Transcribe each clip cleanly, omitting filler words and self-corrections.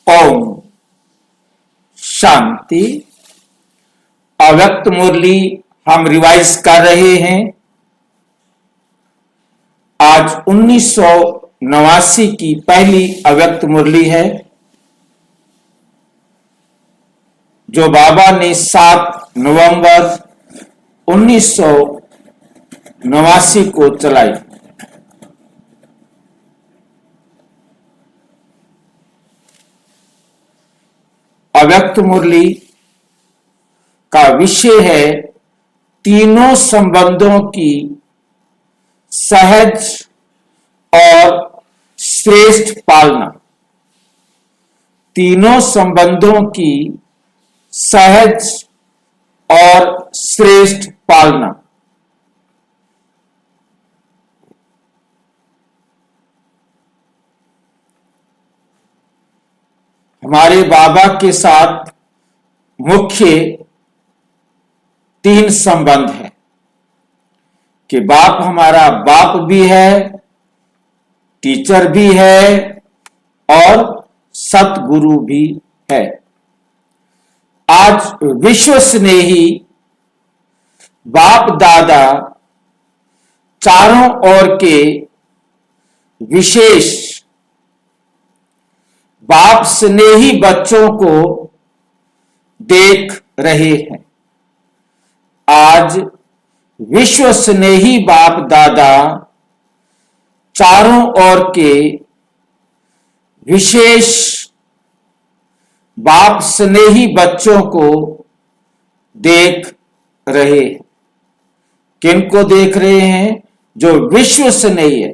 ओम शांति। अव्यक्त मुरली हम रिवाइज कर रहे हैं। आज 1989 की पहली अव्यक्त मुरली है जो बाबा ने 7 नवंबर 1989 को चलाई। अव्यक्त मुरली का विषय है तीनों संबंधों की सहज और श्रेष्ठ पालना। तीनों संबंधों की सहज और श्रेष्ठ पालना। हमारे बाबा के साथ मुख्य 3 संबंध है कि बाप हमारा बाप भी है, टीचर भी है और सतगुरु भी है। आज विश्व स्नेही बाप दादा चारों ओर के विशेष बाप स्नेही बच्चों को देख रहे हैं। आज विश्व स्नेही बाप दादा चारों ओर के विशेष बाप स्नेही बच्चों को देख रहे हैं। किनको देख रहे हैं? जो विश्व स्नेही है।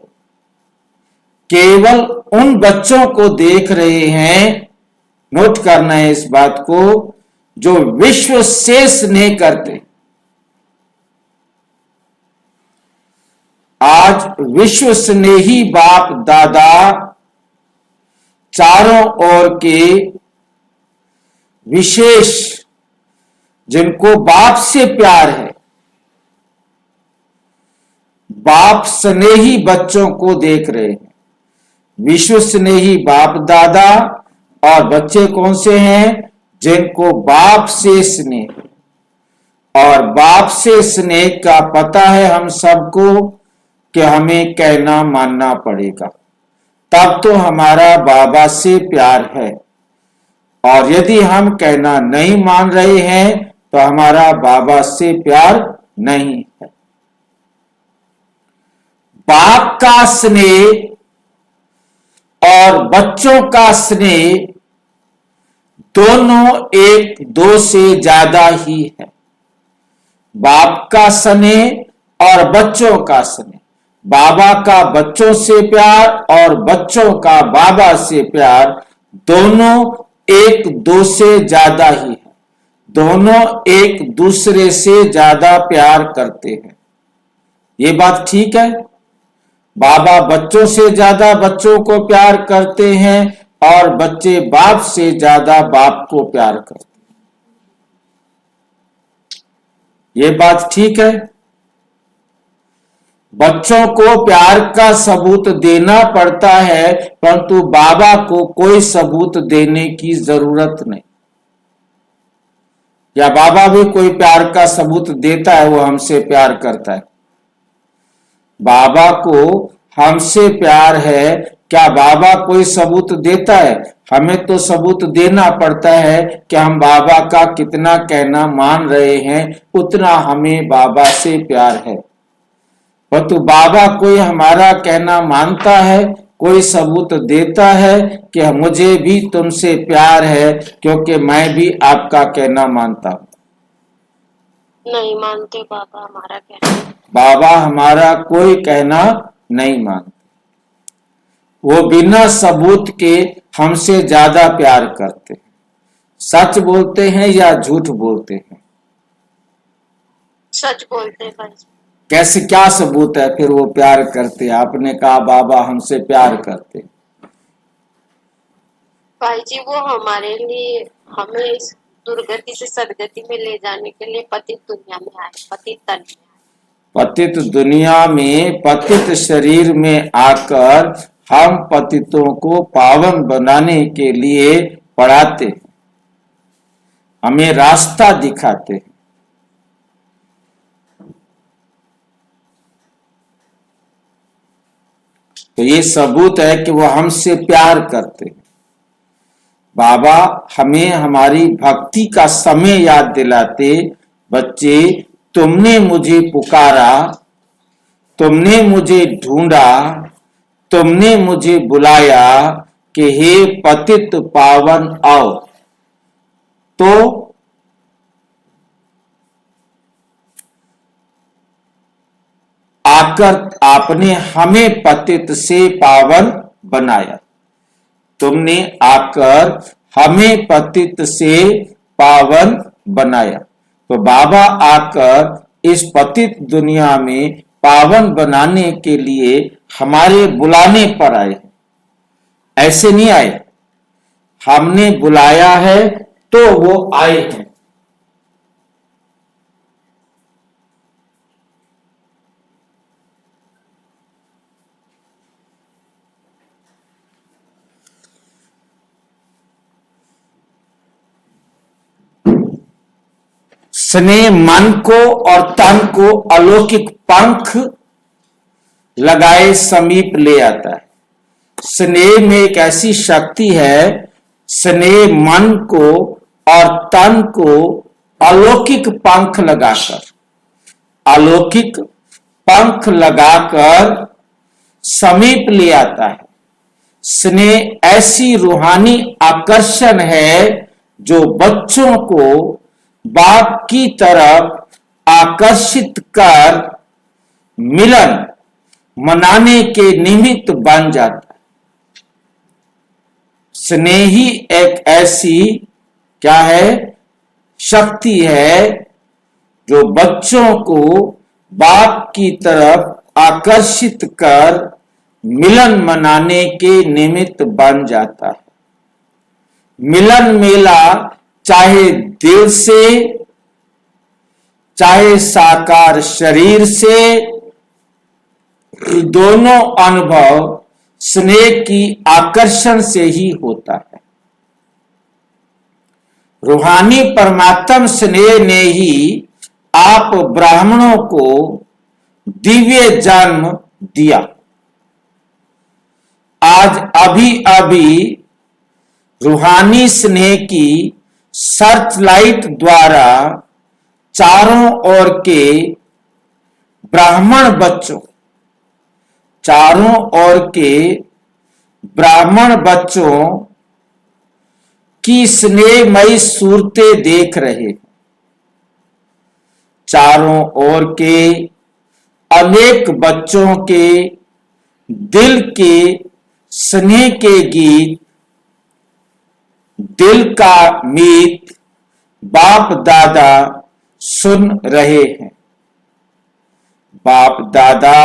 केवल उन बच्चों को देख रहे हैं, नोट करना है इस बात को, जो विश्व से स्नेह करते। आज विश्व स्नेही बाप दादा चारों ओर के विशेष जिनको बाप से प्यार है, बाप स्नेही बच्चों को देख रहे हैं। विश्व स्नेही बाप दादा और बच्चे कौन से हैं? जिनको बाप से स्नेह। और बाप से स्नेह का पता है हम सबको कि हमें कहना मानना पड़ेगा, तब तो हमारा बाबा से प्यार है। और यदि हम कहना नहीं मान रहे हैं तो हमारा बाबा से प्यार नहीं है। बाप का स्नेह और बच्चों का स्नेह दोनों एक दो से ज्यादा ही है। बाप का स्नेह और बच्चों का स्नेह, बाबा का बच्चों से प्यार और बच्चों का बाबा से प्यार दोनों एक दो से ज्यादा ही है। दोनों एक दूसरे से ज्यादा प्यार करते हैं। ये बात ठीक है? बाबा बच्चों से ज्यादा बच्चों को प्यार करते हैं और बच्चे बाप से ज्यादा बाप को प्यार करते हैं। ये बात ठीक है? बच्चों को प्यार का सबूत देना पड़ता है, परंतु बाबा को कोई सबूत देने की जरूरत नहीं। या बाबा भी कोई प्यार का सबूत देता है? वो हमसे प्यार करता है। बाबा को हमसे प्यार है, क्या बाबा कोई सबूत देता है? हमें तो सबूत देना पड़ता है कि हम बाबा का कितना कहना मान रहे हैं, उतना हमें बाबा से प्यार है। परंतु बाबा कोई हमारा कहना मानता है, कोई सबूत देता है कि मुझे भी तुमसे प्यार है क्योंकि मैं भी आपका कहना मानता हूं? नहीं मानते बाबा हमारा कहना। बाबा हमारा कोई कहना नहीं मानते। वो बिना सबूत के हमसे ज्यादा प्यार करते हैं। सच बोलते हैं या झूठ बोलते हैं? सच बोलते हैं भाई। कैसे, क्या सबूत है फिर वो प्यार करते? आपने कहा बाबा हमसे प्यार करते। भाई जी वो हमारे लिए, हमें इस दुर्गति से सदगति में ले जाने के लिए पतित दुनिया में आए, पतित तन में आए। पतित दुनिया में, पतित शरीर में आकर हम पतितों को पावन बनाने के लिए पढ़ाते हैं, हमें रास्ता दिखाते हैं। तो ये सबूत है कि वो हमसे प्यार करते हैं। बाबा हमें हमारी भक्ति का समय याद दिलाते, बच्चे तुमने मुझे पुकारा, तुमने मुझे ढूंढा, तुमने मुझे बुलाया कि हे पतित पावन आओ। तो आकर आपने हमें पतित से पावन बनाया। तुमने आकर हमें पतित से पावन बनाया। तो बाबा आकर इस पतित दुनिया में पावन बनाने के लिए हमारे बुलाने पर आए। ऐसे नहीं आए, हमने बुलाया है तो वो आए हैं। स्नेह मन को और तन को अलौकिक पंख लगाए समीप ले आता है। स्नेह में एक ऐसी शक्ति है, स्नेह मन को और तन को अलौकिक पंख लगाकर, अलौकिक पंख लगाकर समीप ले आता है। स्नेह ऐसी रूहानी आकर्षण है जो बच्चों को बाप की तरफ आकर्षित कर मिलन मनाने के निमित्त बन जाता है। स्नेह ही एक ऐसी क्या है, शक्ति है जो बच्चों को बाप की तरफ आकर्षित कर मिलन मनाने के निमित्त बन जाता है। मिलन मेला चाहे दिल से, चाहे साकार शरीर से, दोनों अनुभव स्नेह की आकर्षण से ही होता है। रूहानी परमात्म स्नेह ने ही आप ब्राह्मणों को दिव्य जन्म दिया। आज अभी अभी रूहानी स्नेह की सर्च लाइट द्वारा चारों ओर के ब्राह्मण बच्चों, चारों ओर के ब्राह्मण बच्चों की स्नेहमयी सूरतें देख रहे। चारों ओर के अनेक बच्चों के दिल के स्नेह के गीत, दिल का मीत बाप दादा सुन रहे हैं। बाप दादा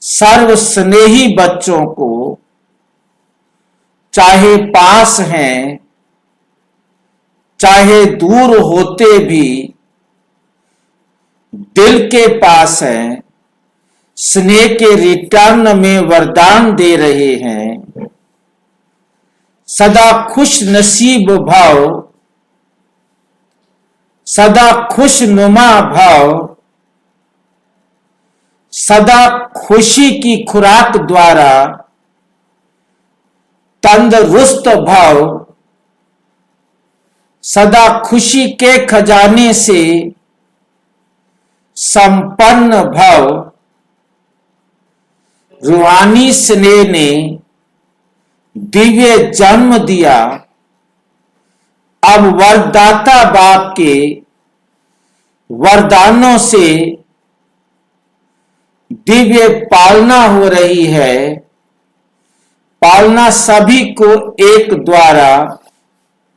सर्व स्नेही बच्चों को, चाहे पास हैं चाहे दूर होते भी दिल के पास हैं, स्नेह के रिटर्न में वरदान दे रहे हैं। सदा खुश नसीब भाव, सदा खुशनुमा भाव, सदा खुशी की खुराक द्वारा तंदुरुस्त भाव, सदा खुशी के खजाने से संपन्न भाव। रूहानी स्नेह ने दिव्य जन्म दिया। अब वरदाता बाप के वरदानों से दिव्य पालना हो रही है। पालना सभी को एक द्वारा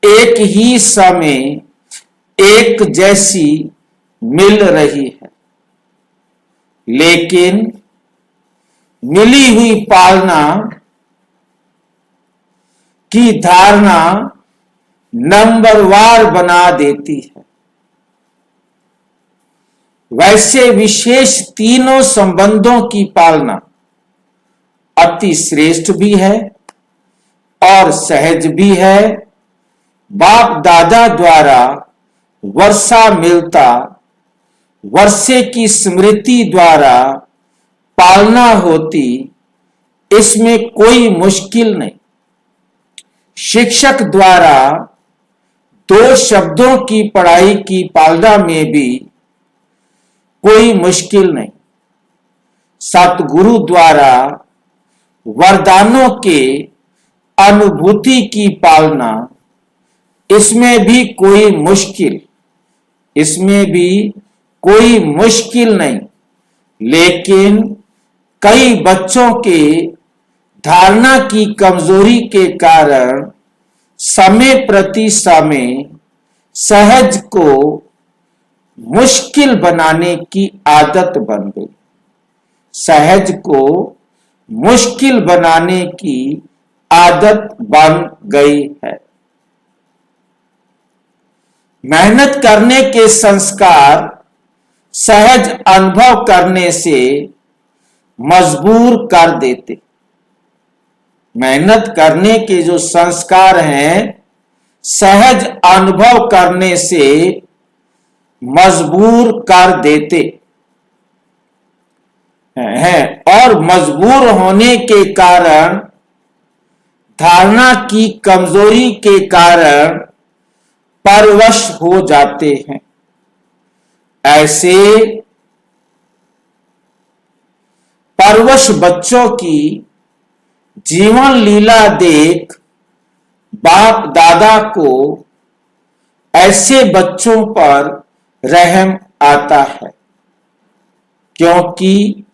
एक ही समय एक जैसी मिल रही है, लेकिन मिली हुई पालना की धारणा नंबरवार बना देती है। वैसे विशेष तीनों संबंधों की पालना अति श्रेष्ठ भी है और सहज भी है बाप दादा द्वारा वर्षा मिलता, वर्षे की स्मृति द्वारा पालना होती, इसमें कोई मुश्किल नहीं। शिक्षक द्वारा 2 शब्दों की पढ़ाई की पालना में भी कोई मुश्किल नहीं। सतगुरु द्वारा वरदानों के अनुभूति की पालना, इसमें भी कोई मुश्किल नहीं। लेकिन कई बच्चों के धारणा की कमजोरी के कारण समय प्रति समय सहज को मुश्किल बनाने की आदत बन गई। सहज को मुश्किल बनाने की आदत बन गई है। मेहनत करने के संस्कार सहज अनुभव करने से मजबूर कर देते। मेहनत करने के जो संस्कार हैं, सहज अनुभव करने से मजबूर कर देते हैं, और मजबूर होने के कारण, धारणा की कमजोरी के कारण परवश हो जाते हैं। ऐसे परवश बच्चों की जीवन लीला देख बाप दादा को ऐसे बच्चों पर रहम आता है, क्योंकि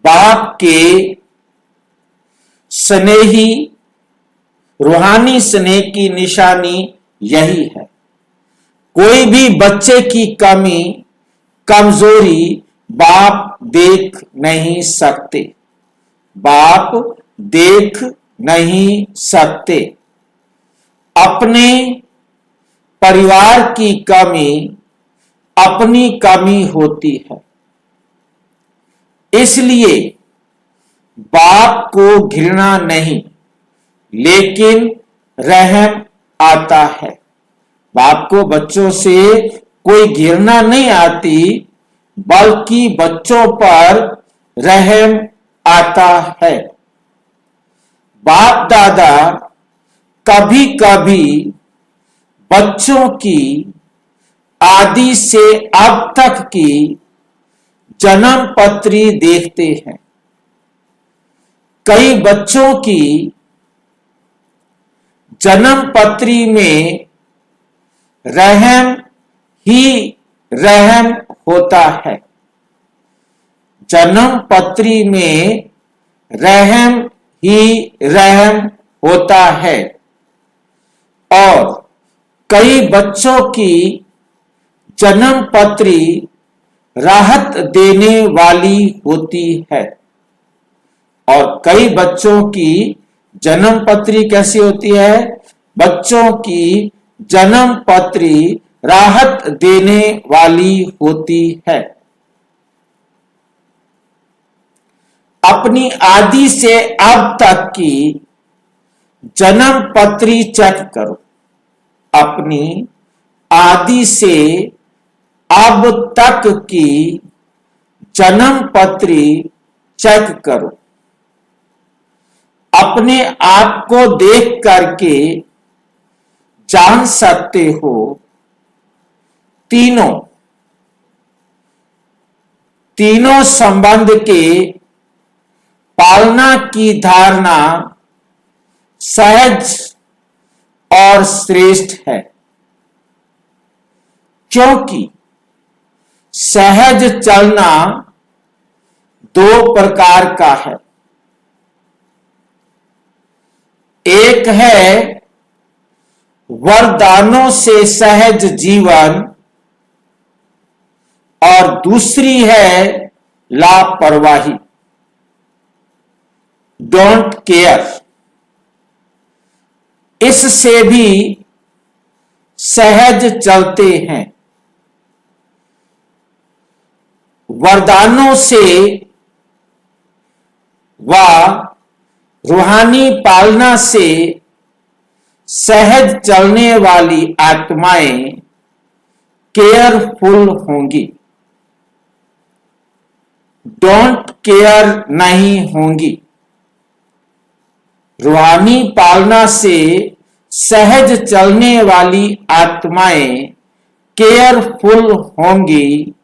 बाप के स्नेही रूहानी स्नेह की निशानी यही है। कोई भी बच्चे की कमी कमजोरी बाप देख नहीं सकते। बाप देख नहीं सकते। अपने परिवार की कमी अपनी कमी होती है। इसलिए बाप को घृणा नहीं, लेकिन रहम आता है। बाप को बच्चों से कोई घृणा नहीं आती, बल्कि बच्चों पर रहम आता है। बाप दादा कभी कभी बच्चों की आदि से अब तक की जन्म पत्री देखते हैं। कई बच्चों की जन्म पत्री में रहम ही रहम होता है। जन्म पत्री में रहम ही रहम होता है, और कई बच्चों की जन्म पत्री राहत देने वाली होती है, और कई बच्चों की जन्म पत्री कैसी होती है? बच्चों की जन्म पत्री राहत देने वाली होती है। अपनी आदि से अब तक की जन्म पत्री चेक करो। अपनी आदि से अब तक की जन्म पत्री चेक करो। अपने आप को देख करके जान सकते हो तीनों संबंध के पालना की धारणा सहज और श्रेष्ठ है, क्योंकि सहज चलना 2 प्रकार का है। एक है वरदानों से सहज जीवन, और दूसरी है लापरवाही, डोंट केयर। इससे भी सहज चलते हैं। वरदानों से व रूहानी पालना से सहज चलने वाली आत्माएं केयरफुल होंगी, डोंट केयर नहीं होंगी। रूहानी पालना से सहज चलने वाली आत्माएं केयरफुल होंगी,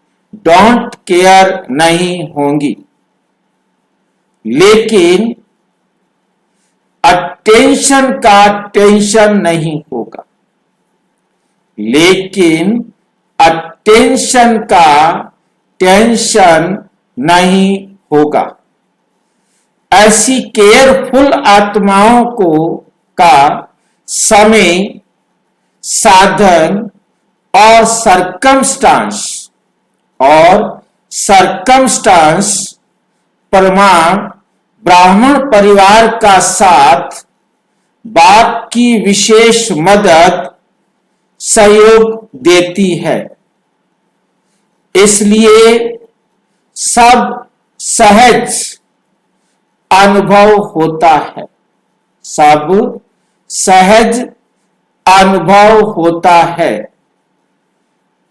डोंट केयर नहीं होंगी। लेकिन अटेंशन का टेंशन नहीं होगा, लेकिन अटेंशन का टेंशन नहीं होगा। ऐसी केयरफुल आत्माओं को का समय, साधन और सरकमस्टांस प्रमाण ब्राह्मण परिवार का साथ बाप की विशेष मदद सहयोग देती है। इसलिए सब सहज अनुभव होता है, सब सहज अनुभव होता है।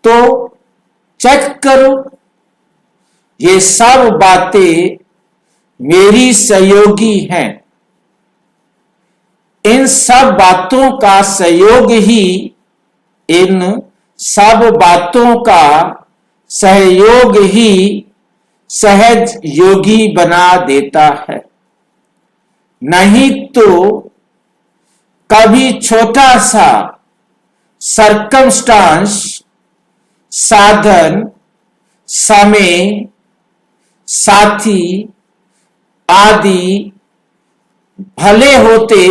तो चेक करो, ये सब बातें मेरी सहयोगी हैं। इन सब बातों का सहयोग ही, इन सब बातों का सहयोग ही सहज योगी बना देता है। नहीं तो कभी छोटा सा सरकमस्टांस, साधन, समय, साथी आदि भले होते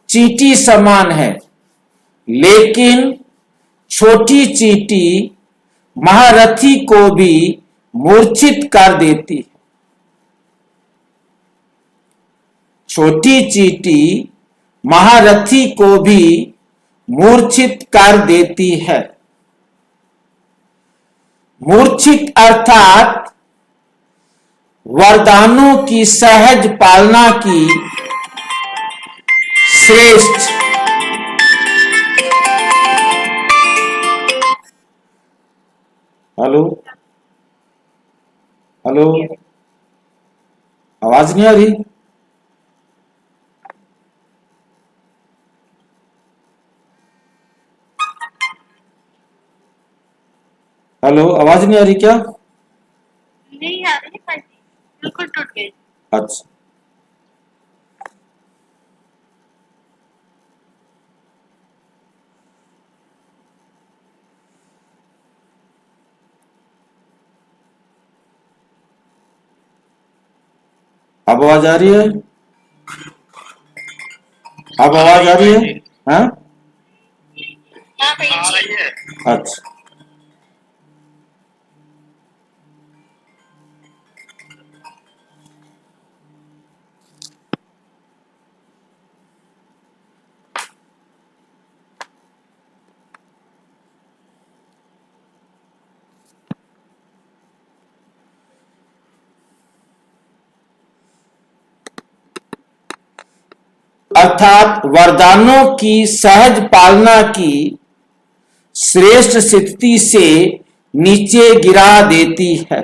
चींटी समान है, लेकिन छोटी चींटी महारथी को भी मूर्छित कर देती है। छोटी चींटी महारथी को भी मूर्छित कर देती है। मूर्छित अर्थात वरदानों की सहज पालना की श्रेष्ठ हेलो हेलो, आवाज नहीं आ रही? हेलो, आवाज नहीं आ रही क्या? नहीं आ रही है, बिल्कुल टूट गई। अच्छा, अब आवाज आ रही है? अब आवाज आ रही है? हाँ, हाँ भैया जी। अच्छा। अर्थात वरदानों की सहज पालना की श्रेष्ठ स्थिति से नीचे गिरा देती है।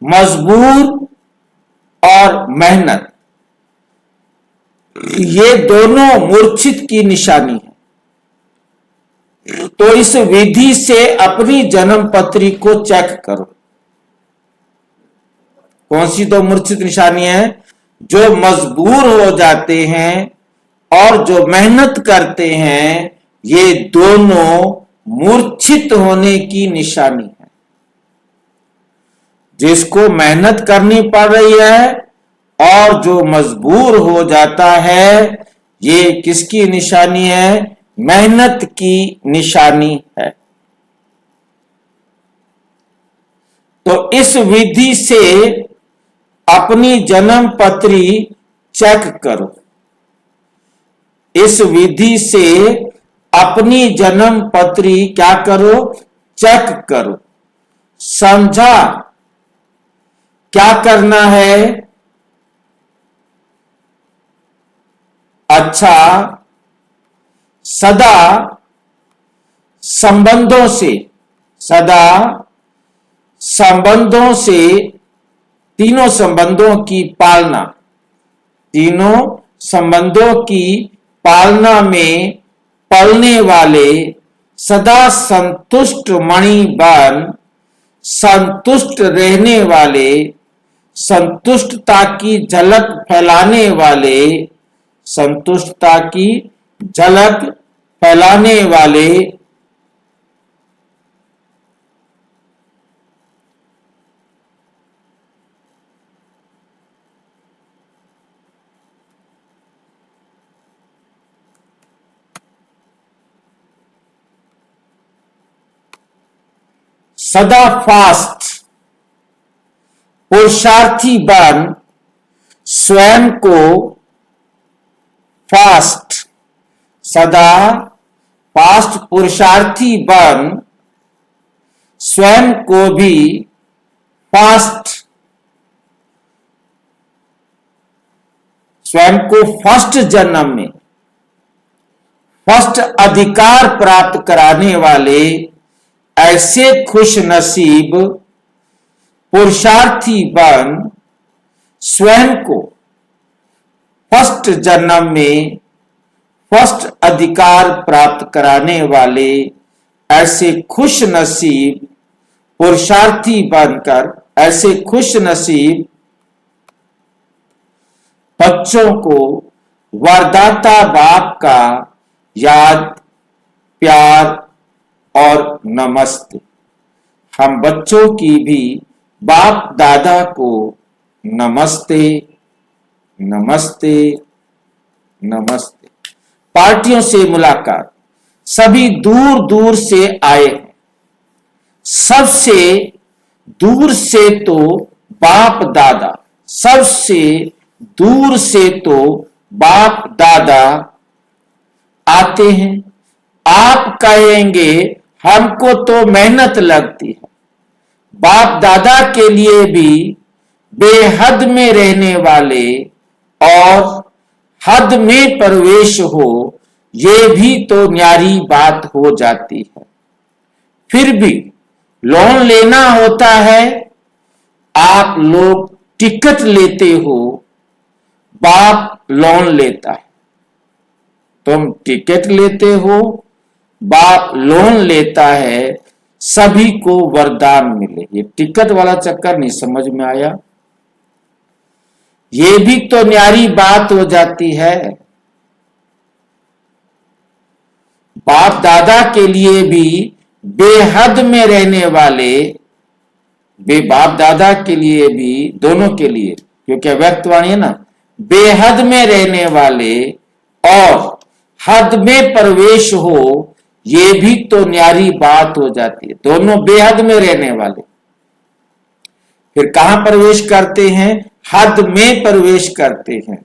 मजबूर और मेहनत, ये दोनों मूर्छित की निशानी है। तो इस विधि से अपनी जन्म पत्री को चेक करो। कौन सी दो मूर्छित निशानी है? जो मजबूर हो जाते हैं और जो मेहनत करते हैं, ये दोनों मूर्छित होने की निशानी है। जिसको मेहनत करनी पड़ रही है और जो मजबूर हो जाता है, ये किसकी निशानी है? मेहनत की निशानी है। तो इस विधि से अपनी जन्म पत्री चेक करो। इस विधि से अपनी जन्म पत्री क्या करो? चेक करो। समझा क्या करना है? अच्छा सदा संबंधों से तीनों संबंधों की पालना में पलने वाले, सदा संतुष्ट मणि बन संतुष्ट रहने वाले, संतुष्टता की झलक फैलाने वाले, संतुष्टता की झलक फैलाने वाले, सदा फास्ट पुरुषार्थी बन स्वयं को सदा फास्ट पुरुषार्थी बन स्वयं को भी स्वयं को फर्स्ट जन्म में फर्स्ट अधिकार प्राप्त कराने वाले ऐसे खुश नसीब पुरुषार्थी बन स्वयं को फर्स्ट जन्म में फर्स्ट अधिकार प्राप्त कराने वाले ऐसे खुश नसीब पुरुषार्थी बनकर, ऐसे खुश नसीब बच्चों को वरदाता बाप का याद, प्यार और नमस्ते। हम बच्चों की भी बाप दादा को नमस्ते नमस्ते नमस्ते। पार्टियों से मुलाकात, सभी दूर दूर से आए हैं। सबसे दूर से तो बाप दादा, सबसे दूर से तो बाप दादा आते हैं। आप कहेंगे हमको तो मेहनत लगती है। बाप दादा के लिए भी बेहद में रहने वाले और हद में प्रवेश हो, ये भी तो न्यारी बात हो जाती है। फिर भी लोन लेना होता है। आप लोग टिकट लेते हो, बाप लोन लेता है। तुम टिकट लेते हो, बाप लोन लेता है। सभी को वरदान मिले। ये टिकट वाला चक्कर नहीं समझ में आया। ये भी तो न्यारी बात हो जाती है। बाप दादा के लिए भी बेहद में रहने वाले, बाप दादा के लिए भी, दोनों के लिए, क्योंकि व्यक्तवाणी है ना, बेहद में रहने वाले और हद में प्रवेश हो, ये भी तो न्यारी बात हो जाती है। दोनों बेहद में रहने वाले फिर कहां प्रवेश करते हैं? हद में प्रवेश करते हैं।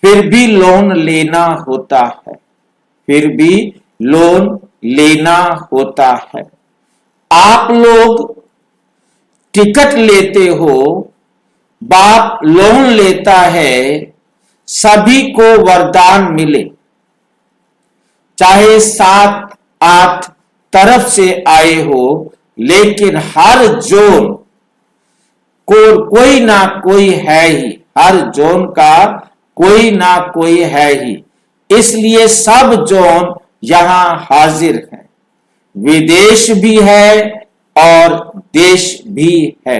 फिर भी लोन लेना होता है, फिर भी लोन लेना होता है। आप लोग टिकट लेते हो, बाप लोन लेता है। सभी को वरदान मिले, चाहे 7-8 तरफ से आए हो, लेकिन हर जोन को कोई ना कोई है ही। हर जोन का कोई ना कोई है ही। इसलिए सब जोन यहां हाजिर है। विदेश भी है और देश भी है।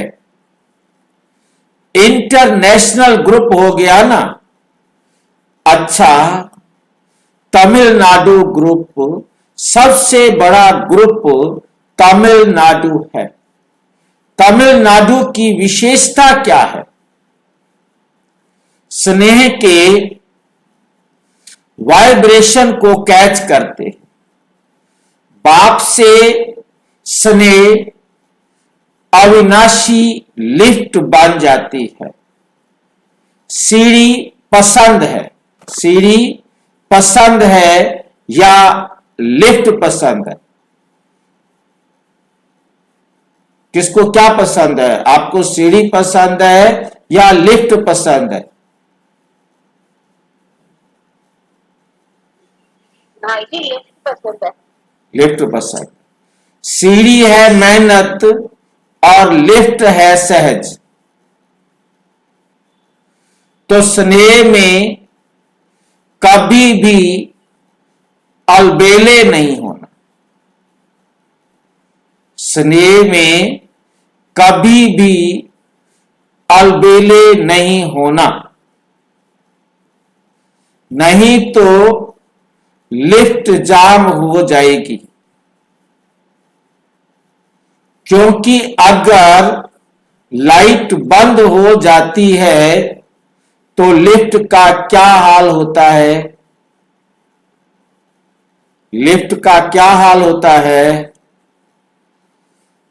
इंटरनेशनल ग्रुप हो गया ना। अच्छा, तमिलनाडु ग्रुप सबसे बड़ा ग्रुप तमिलनाडु है। तमिलनाडु की विशेषता क्या है? स्नेह के वाइब्रेशन को कैच करते हैं। बाप से स्नेह अविनाशी लिफ्ट बन जाती है। सीढ़ी पसंद है, सीढ़ी पसंद है या लिफ्ट पसंद है? किसको क्या पसंद है? आपको सीढ़ी पसंद है या लिफ्ट पसंद है? हाँ ये लिफ्ट पसंद है। लिफ्ट पसंद। सीढ़ी है मेहनत और लिफ्ट है सहज। तो स्नेह में कभी भी अलबेले नहीं होना। स्नेह में कभी भी अलबेले नहीं होना, नहीं तो लिफ्ट जाम हो जाएगी। क्योंकि अगर लाइट बंद हो जाती है तो लिफ्ट का क्या हाल होता है? लिफ्ट का क्या हाल होता है?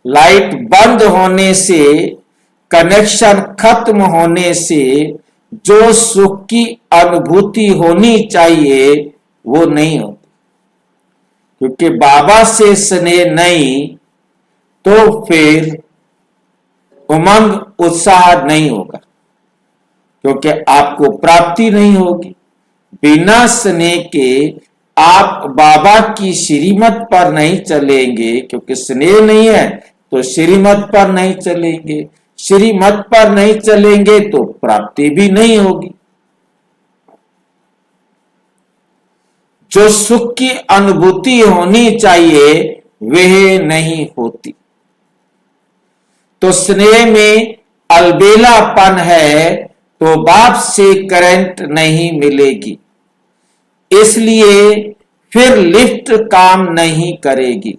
लाइट बंद होने से, कनेक्शन खत्म होने से जो सुख की अनुभूति होनी चाहिए वो नहीं होती। क्योंकि बाबा से स्नेह नहीं तो फिर उमंग उत्साह नहीं होगा, क्योंकि आपको प्राप्ति नहीं होगी। बिना स्नेह के आप बाबा की श्रीमत पर नहीं चलेंगे, क्योंकि स्नेह नहीं है तो श्रीमत पर नहीं चलेंगे। श्रीमत पर नहीं चलेंगे तो प्राप्ति भी नहीं होगी। जो सुख की अनुभूति होनी चाहिए वह नहीं होती। तो स्नेह में अलबेलापन है तो बाप से करंट नहीं मिलेगी, इसलिए फिर लिफ्ट काम नहीं करेगी।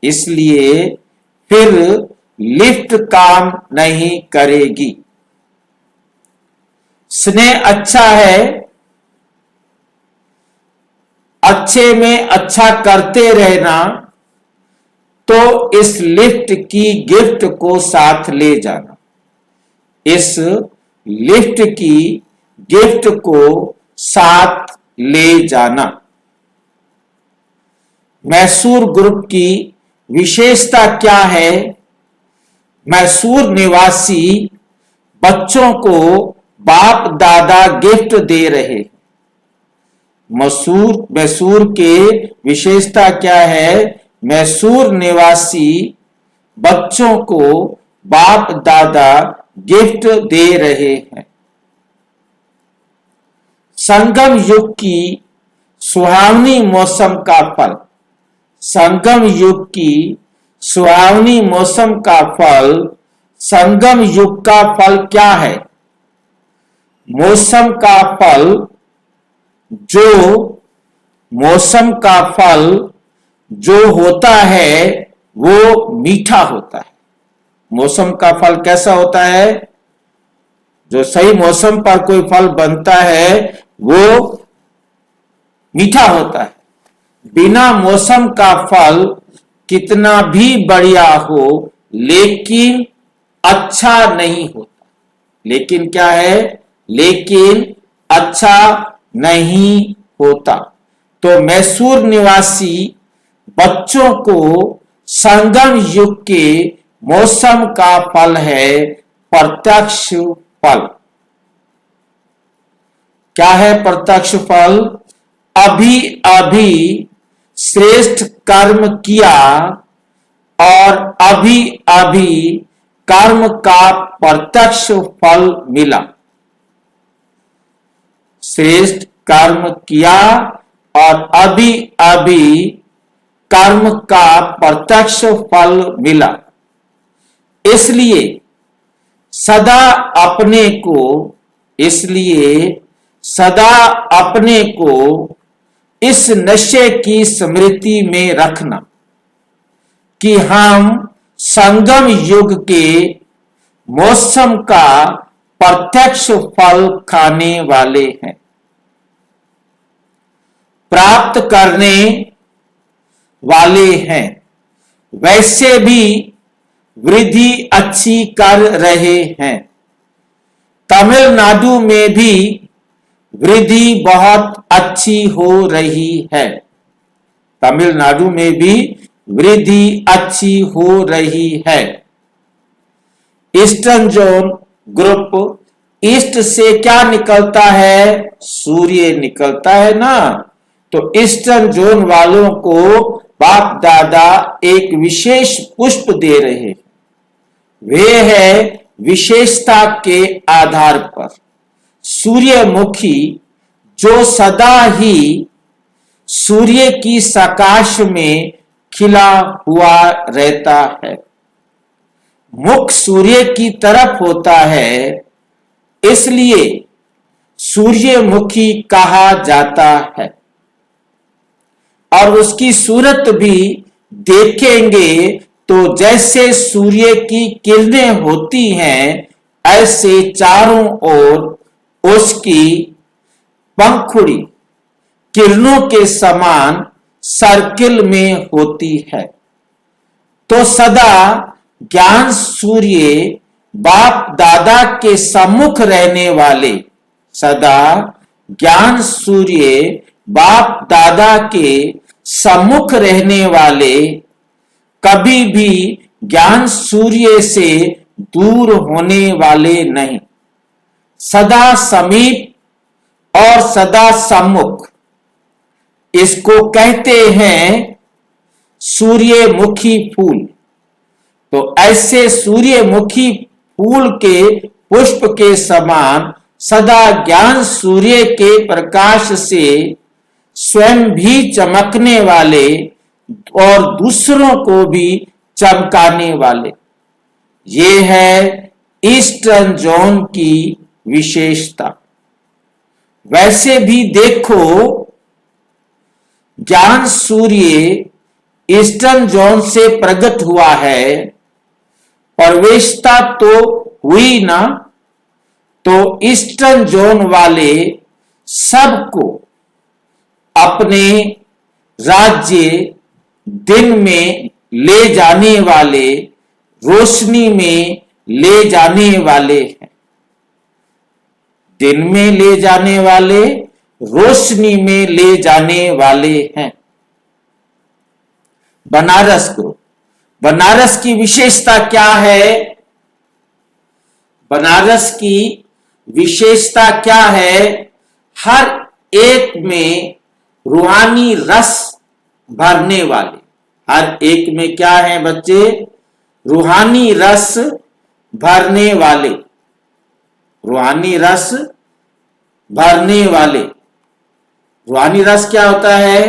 इसलिए फिर लिफ्ट काम नहीं करेगी। स्नेह अच्छा है, अच्छे में अच्छा करते रहना, तो इस लिफ्ट की गिफ्ट को साथ ले जाना। इस लिफ्ट की गिफ्ट को साथ ले जाना। मैसूर ग्रुप की विशेषता क्या है? मैसूर निवासी बच्चों को बाप दादा गिफ्ट दे रहे। मैसूर के विशेषता क्या है? मैसूर निवासी बच्चों को बाप दादा गिफ्ट दे रहे हैं। संगम युग की सुहावनी मौसम का फल। संगम युग की सुहावनी मौसम का फल। संगम युग का फल क्या है? मौसम का फल, जो मौसम का फल जो होता है वो मीठा होता है। मौसम का फल कैसा होता है? जो सही मौसम पर कोई फल बनता है वो मीठा होता है। बिना मौसम का फल कितना भी बढ़िया हो लेकिन अच्छा नहीं होता। लेकिन क्या है? लेकिन अच्छा नहीं होता। तो मैसूर निवासी बच्चों को संगम युग के मौसम का फल है प्रत्यक्ष फल। क्या है प्रत्यक्ष फल? अभी अभी श्रेष्ठ कर्म किया और अभी अभी कर्म का प्रत्यक्ष फल मिला। श्रेष्ठ कर्म किया और अभी अभी कर्म का प्रत्यक्ष फल मिला। इसलिए सदा अपने को इस नशे की स्मृति में रखना कि हम संगम युग के मौसम का प्रत्यक्ष फल खाने वाले हैं। प्राप्त करने वाले हैं। वैसे भी वृद्धि अच्छी कर रहे हैं। तमिलनाडु में भी वृद्धि बहुत अच्छी हो रही है। तमिलनाडु में भी वृद्धि अच्छी हो रही है। ईस्टर्न जोन ग्रुप, ईस्ट से क्या निकलता है? सूर्य निकलता है ना। तो ईस्टर्न जोन वालों को बाप दादा एक विशेष पुष्प दे रहे हैं। वे है विशेषता के आधार पर सूर्यमुखी, जो सदा ही सूर्य की सकाश में खिला हुआ रहता है। मुख सूर्य की तरफ होता है, इसलिए सूर्यमुखी कहा जाता है। और उसकी सूरत भी देखेंगे तो जैसे सूर्य की किरणें होती हैं, ऐसे चारों ओर उसकी पंखुड़ी किरणों के समान सर्किल में होती है। तो सदा ज्ञान सूर्य बाप दादा के सम्मुख रहने वाले, सदा ज्ञान सूर्य बाप दादा के सम्मुख रहने वाले कभी भी ज्ञान सूर्य से दूर होने वाले नहीं। सदा समीप और सदा सम्मुख, इसको कहते हैं सूर्यमुखी फूल। तो ऐसे सूर्यमुखी फूल के पुष्प के समान सदा ज्ञान सूर्य के प्रकाश से स्वयं भी चमकने वाले और दूसरों को भी चमकाने वाले, ये है ईस्टर्न जोन की विशेषता। वैसे भी देखो, ज्ञान सूर्य ईस्टर्न जोन से प्रकट हुआ है, प्रवेशता तो हुई ना, तो ईस्टर्न जोन वाले सबको अपने राज्य दिन में ले जाने वाले, रोशनी में ले जाने वाले हैं। दिन में ले जाने वाले, रोशनी में ले जाने वाले हैं। बनारस को, बनारस की विशेषता क्या है? बनारस की विशेषता क्या है? हर एक में रूहानी रस भरने वाले। हर एक में क्या है बच्चे? रूहानी रस भरने वाले, रूहानी रस भरने वाले। रूहानी रस क्या होता है?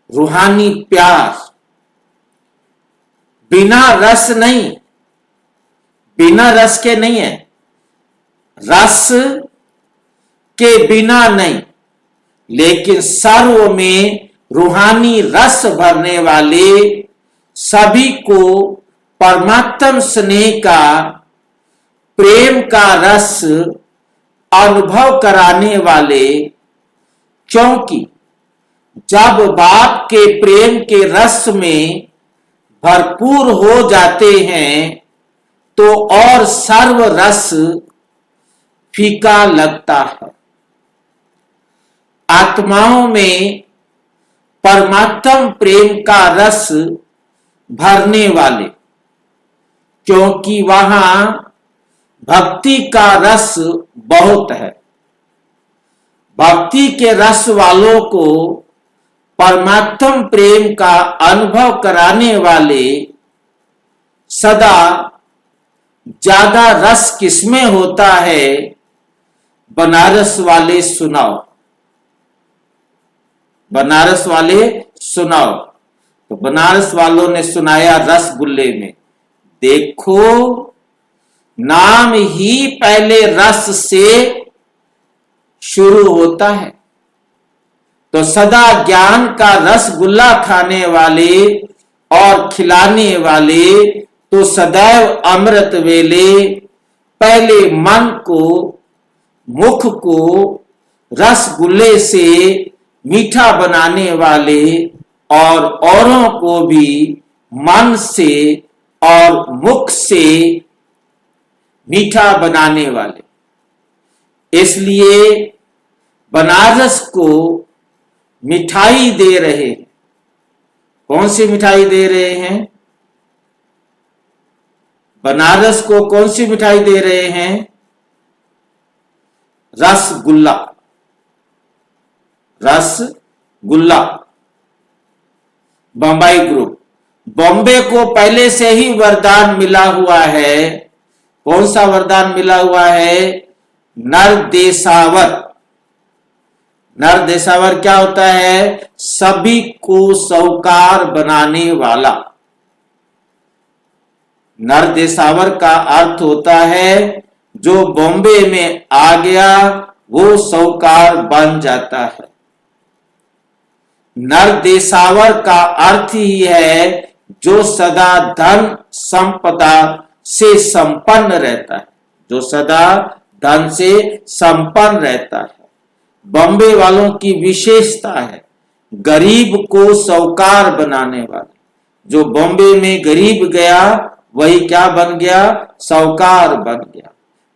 रूहानी प्यार। बिना रस नहीं, बिना रस के नहीं है, रस के बिना नहीं, लेकिन सर्व में रूहानी रस भरने वाले, सभी को परमात्म स्नेह का, प्रेम का रस अनुभव कराने वाले। क्योंकि जब बाप के प्रेम के रस में भरपूर हो जाते हैं तो और सर्व रस फीका लगता है। आत्माओं में परमात्म प्रेम का रस भरने वाले, क्योंकि वहां भक्ति का रस बहुत है। भक्ति के रस वालों को परमात्म प्रेम का अनुभव कराने वाले, सदा ज्यादा रस किसमें होता है? बनारस वाले सुनाओ, बनारस वाले सुनाओ। तो बनारस वालों ने सुनाया रसगुल्ले में। देखो, नाम ही पहले रस से शुरू होता है। तो सदा ज्ञान का रसगुल्ला खाने वाले और खिलाने वाले तो सदैव अमृत वेले पहले मन को, मुख को रसगुल्ले से मीठा बनाने वाले और औरों को भी मन से और मुख से मीठा बनाने वाले। इसलिए बनारस को मिठाई दे रहे हैं। कौन सी मिठाई दे रहे हैं? बनारस को कौन सी मिठाई दे रहे हैं? रसगुल्ला, रसगुल्ला। गुल्ला, बम्बई ग्रुप। बॉम्बे को पहले से ही वरदान मिला हुआ है। कौन सा वरदान मिला हुआ है? नरदेशावर। नरदेशावर क्या होता है? सभी को साहूकार बनाने वाला। नरदेशावर का अर्थ होता है जो बॉम्बे में आ गया वो साहूकार बन जाता है। नरदेशावर का अर्थ ही है जो सदा धन संपदा से संपन्न रहता है, जो सदा धन से संपन्न रहता है। बॉम्बे वालों की विशेषता है गरीब को साहूकार बनाने वाले। जो बॉम्बे में गरीब गया वही क्या बन गया? साहूकार बन गया।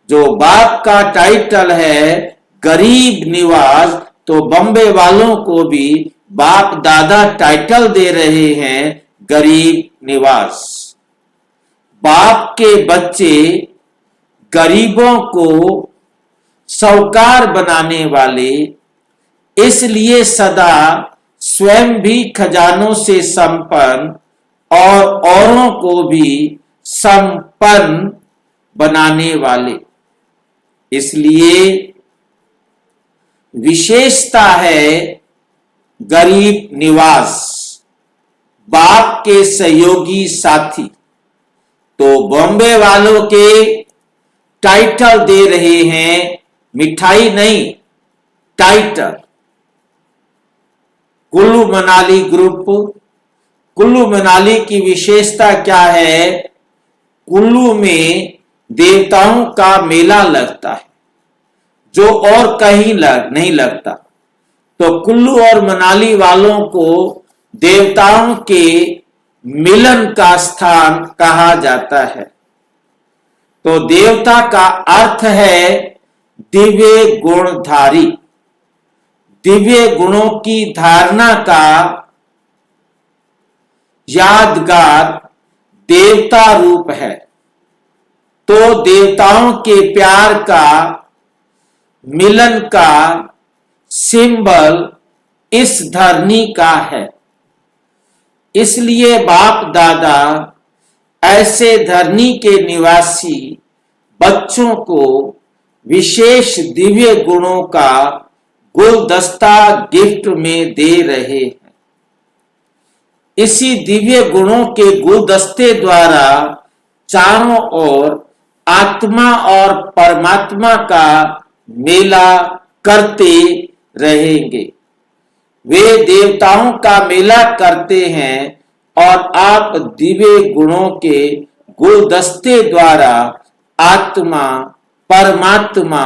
जो बाप का टाइटल है गरीब निवास, तो बॉम्बे वालों को भी बाप दादा टाइटल दे रहे हैं गरीब निवास। बाप के बच्चे गरीबों को साहूकार बनाने वाले, इसलिए सदा स्वयं भी खजानों से संपन्न और औरों को भी संपन्न बनाने वाले। इसलिए विशेषता है गरीब निवास, बाप के सहयोगी साथी। तो बॉम्बे वालों के टाइटल दे रहे हैं, मिठाई नहीं, टाइटल। कुल्लू मनाली ग्रुप, कुल्लू मनाली की विशेषता क्या है? कुल्लू में देवताओं का मेला लगता है जो और कहीं नहीं लगता। तो कुल्लू और मनाली वालों को देवताओं के मिलन का स्थान कहा जाता है। तो देवता का अर्थ है दिव्य गुणधारी, दिव्य गुणों की धारणा का यादगार देवता रूप है। तो देवताओं के प्यार का मिलन का सिंबल इस धरनी का है। इसलिए बाप दादा ऐसे धरनी के निवासी बच्चों को विशेष दिव्य गुणों का गुलदस्ता गिफ्ट में दे रहे हैं। इसी दिव्य गुणों के गुलदस्ते द्वारा चारों ओर आत्मा और परमात्मा का मेला करते रहेंगे। वे देवताओं का मेला करते हैं और आप दिव्य गुणों के गुलदस्ते द्वारा आत्मा परमात्मा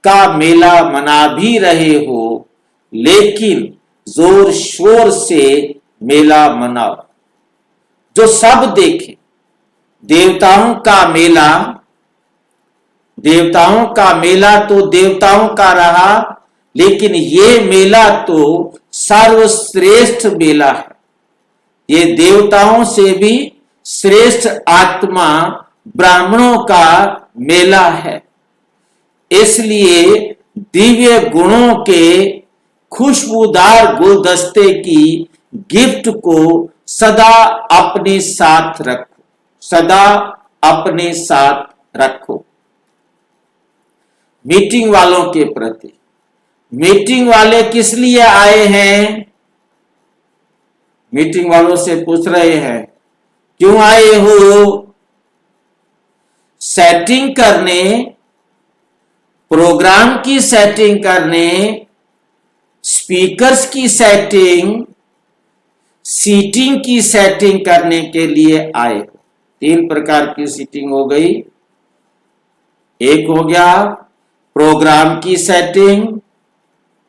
का मेला मना भी रहे हो, लेकिन जोर शोर से मेला मनाओ जो सब देखे। देवताओं का मेला, देवताओं का मेला तो देवताओं का रहा, लेकिन ये मेला तो सर्वश्रेष्ठ मेला है। ये देवताओं से भी श्रेष्ठ आत्मा ब्राह्मणों का मेला है। इसलिए दिव्य गुणों के खुशबूदार गुलदस्ते की गिफ्ट को सदा अपने साथ रखो, सदा अपने साथ रखो। मीटिंग वालों के प्रति, मीटिंग वाले किस लिए आए हैं? मीटिंग वालों से पूछ रहे हैं क्यों आए हो? सेटिंग करने, प्रोग्राम की सेटिंग करने, स्पीकर्स की सेटिंग, सीटिंग की सेटिंग करने के लिए आए हो। 3 प्रकार की सीटिंग हो गई। एक हो गया प्रोग्राम की सेटिंग,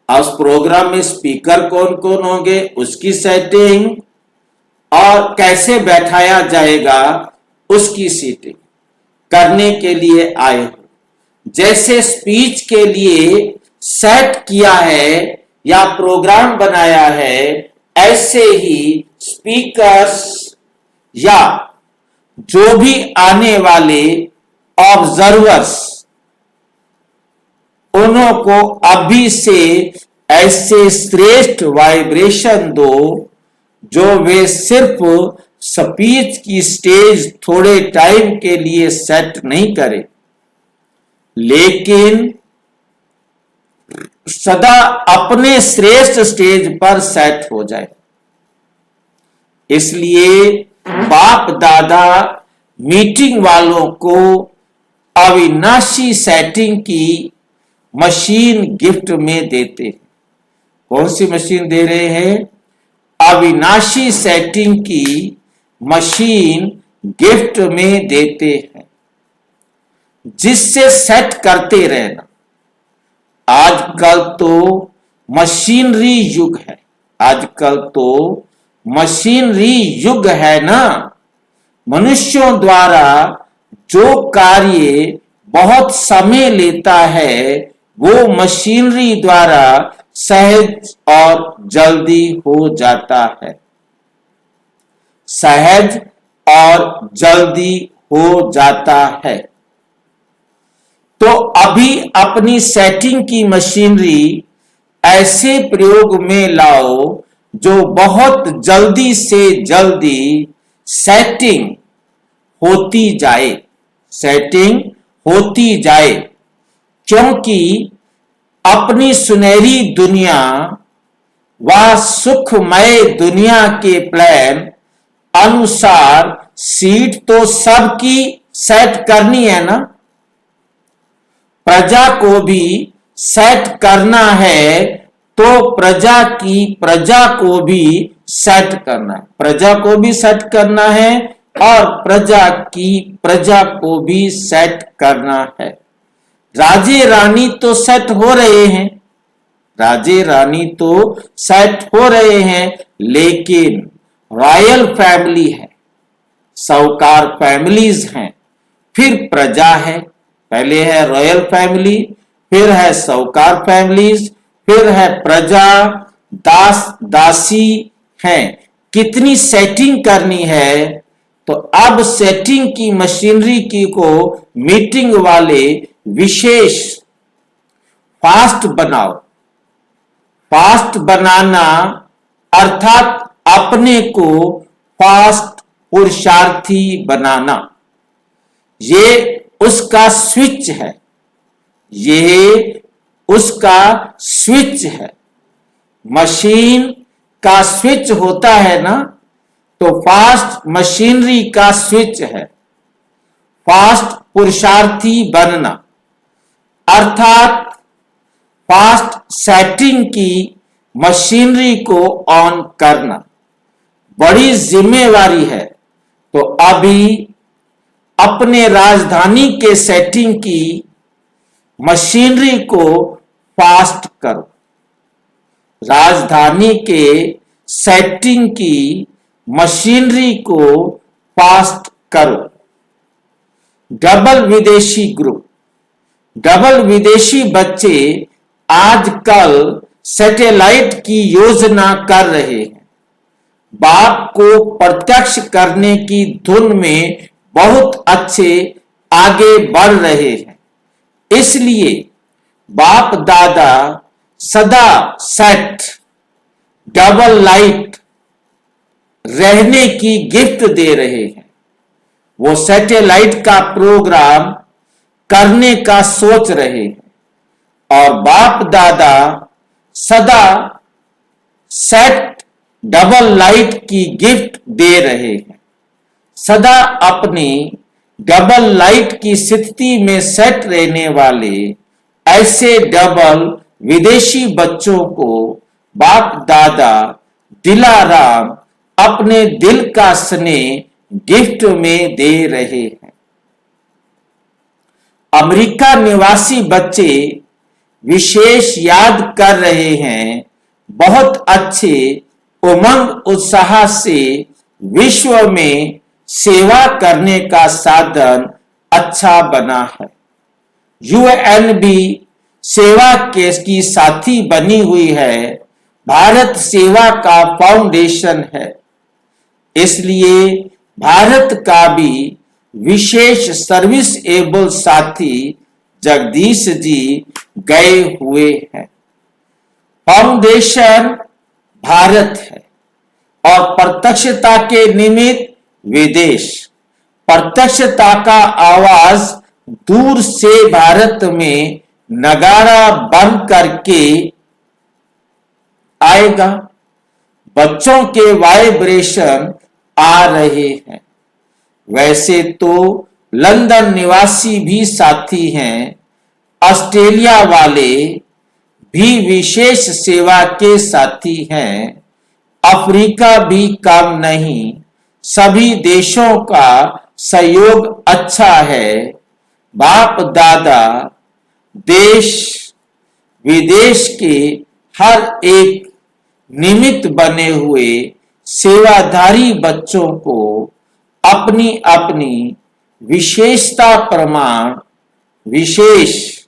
उस प्रोग्राम में स्पीकर कौन कौन होंगे उसकी सेटिंग, और कैसे बैठाया जाएगा उसकी सेटिंग करने के लिए आए हो। जैसे स्पीच के लिए सेट किया है या प्रोग्राम बनाया है, ऐसे ही स्पीकर्स या जो भी आने वाले ऑब्जर्वर्स, उन्हों को अभी से ऐसे श्रेष्ठ वाइब्रेशन दो जो वे सिर्फ स्पीच की स्टेज थोड़े टाइम के लिए सेट नहीं करे, लेकिन सदा अपने श्रेष्ठ स्टेज पर सेट हो जाए। इसलिए बाप दादा मीटिंग वालों को अविनाशी सेटिंग की मशीन गिफ्ट में देते हैं। कौन सी मशीन दे रहे हैं? अविनाशी सेटिंग की मशीन गिफ्ट में देते हैं, जिससे सेट करते रहना। आजकल तो मशीनरी युग है, आजकल तो मशीनरी युग है ना। मनुष्यों द्वारा जो कार्य बहुत समय लेता है वो मशीनरी द्वारा सहज और जल्दी हो जाता है, सहज और जल्दी हो जाता है। तो अभी अपनी सेटिंग की मशीनरी ऐसे प्रयोग में लाओ जो बहुत जल्दी से जल्दी सेटिंग होती जाए, सेटिंग होती जाए। क्योंकि अपनी सुनहरी दुनिया व सुखमय दुनिया के प्लान अनुसार सीट तो सबकी सेट करनी है ना। प्रजा को भी सेट करना है, तो प्रजा को भी सेट करना है, प्रजा को भी सेट करना है और प्रजा को भी सेट करना है। राजे रानी तो सेट हो रहे हैं, राजे रानी तो सेट हो रहे हैं, लेकिन रॉयल फैमिली है, साहूकार फैमिलीज हैं, फिर प्रजा है। पहले है रॉयल फैमिली, फिर है साहूकार फैमिलीज, फिर है प्रजा, दास दासी हैं। कितनी सेटिंग करनी है? तो अब सेटिंग की मशीनरी की को मीटिंग वाले विशेष फास्ट बनाओ। फास्ट बनाना अर्थात अपने को फास्ट पुरुषार्थी बनाना, ये उसका स्विच है, ये उसका स्विच है। मशीन का स्विच होता है ना, तो फास्ट मशीनरी का स्विच है। फास्ट पुरुषार्थी बनना अर्थात फास्ट सेटिंग की मशीनरी को ऑन करना बड़ी जिम्मेवारी है। तो अभी अपने राजधानी के सेटिंग की मशीनरी को फास्ट करो, राजधानी के सेटिंग की मशीनरी को फास्ट करो। डबल विदेशी ग्रुप, डबल विदेशी बच्चे आजकल सैटेलाइट की योजना कर रहे हैं। बाप को प्रत्यक्ष करने की धुन में बहुत अच्छे आगे बढ़ रहे हैं। इसलिए बाप दादा सदा सेट डबल लाइट रहने की गिफ्ट दे रहे हैं। वो सैटेलाइट का प्रोग्राम करने का सोच रहे हैं और बाप दादा सदा सेट डबल लाइट की गिफ्ट दे रहे हैं। सदा अपनी डबल लाइट की स्थिति में सेट रहने वाले ऐसे डबल विदेशी बच्चों को बाप दादा दिलाराम अपने दिल का स्नेह गिफ्ट में दे रहे हैं। अमेरिका निवासी बच्चे विशेष याद कर रहे हैं। बहुत अच्छे उमंग उत्साह से विश्व में सेवा करने का साधन अच्छा बना है। यूएन भी सेवा केस की साथी बनी हुई है। भारत सेवा का फाउंडेशन है। इसलिए भारत का भी विशेष सर्विस एबल साथी जगदीश जी गए हुए हैं। फाउंडेशन भारत है और प्रत्यक्षता के निमित्त विदेश। प्रत्यक्षता का आवाज दूर से भारत में नगाड़ा बन करके आएगा। बच्चों के वाइब्रेशन आ रहे हैं। वैसे तो लंदन निवासी भी साथी हैं, ऑस्ट्रेलिया वाले भी विशेष सेवा के साथी हैं, अफ्रीका भी कम नहीं। सभी देशों का सहयोग अच्छा है। बाप दादा देश विदेश के हर एक निमित्त बने हुए सेवाधारी बच्चों को अपनी अपनी विशेषता प्रमाण विशेष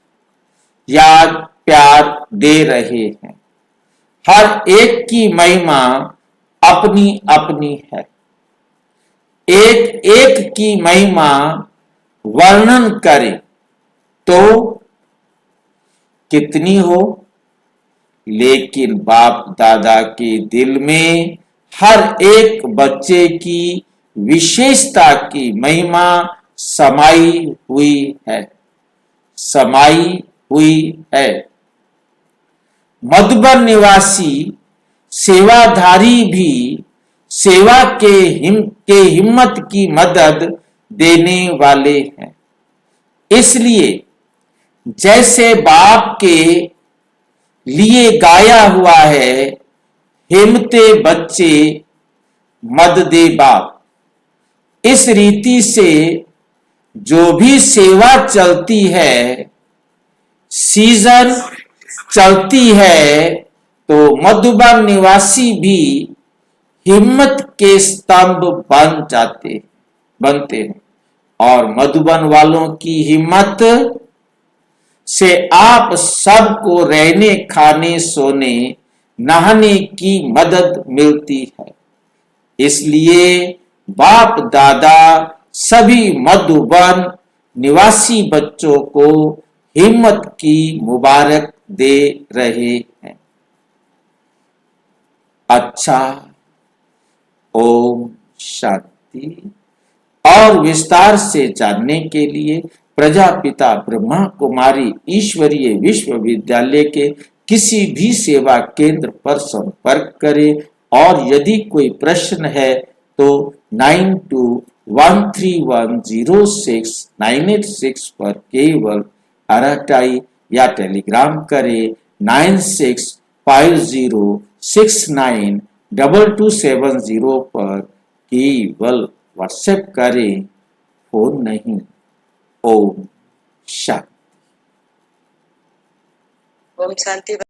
याद प्यार दे रहे हैं। हर एक की महिमा अपनी अपनी है। एक एक की महिमा वर्णन करें तो कितनी हो, लेकिन बाप दादा के दिल में हर एक बच्चे की विशेषता की महिमा समाई हुई है, समाई हुई है। मधुबन निवासी सेवाधारी भी सेवा के हिम्मत की मदद देने वाले हैं। इसलिए जैसे बाप के लिए गाया हुआ है, हिम्मते बच्चे मद दे बाप, इस रीति से जो भी सेवा चलती है, सीजन चलती है, तो मधुबन निवासी भी हिम्मत के स्तंभ बनते हैं और मधुबन वालों की हिम्मत से आप सबको रहने खाने सोने नहाने की मदद मिलती है। इसलिए बाप दादा सभी मधुबन निवासी बच्चों को हिम्मत की मुबारक दे रहे हैं। अच्छा, ओम शांति। और विस्तार से जानने के लिए प्रजापिता ब्रह्मा कुमारी ईश्वरीय विश्वविद्यालय के किसी भी सेवा केंद्र पर संपर्क करें और यदि कोई प्रश्न है तो 9213106986 पर केवल अरटाई या टेलीग्राम करें। 9650692270 पर केवल व्हाट्सएप करें, फोन नहीं। ओम शांति। ओम शांति।